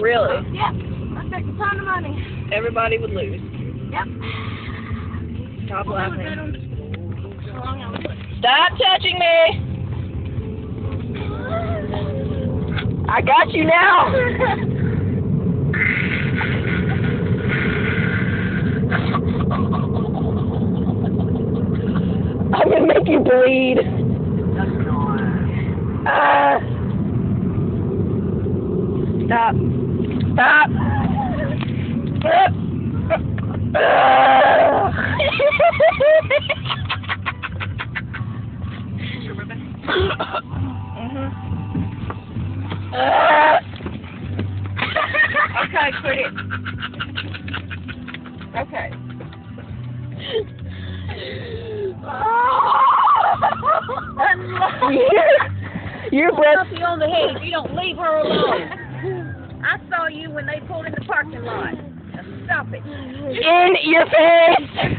Really? Yep. I took a ton of money. Everybody would lose. Yep. Stop Well, laughing. how long I was looking. Stop touching me! I got you now! I'm gonna make you bleed. Stop. Stop. Okay, quit it. Okay. Your breath. I'll you on the head if you don't leave her alone. I saw you when they pulled in the parking lot. Now stop it. In your face.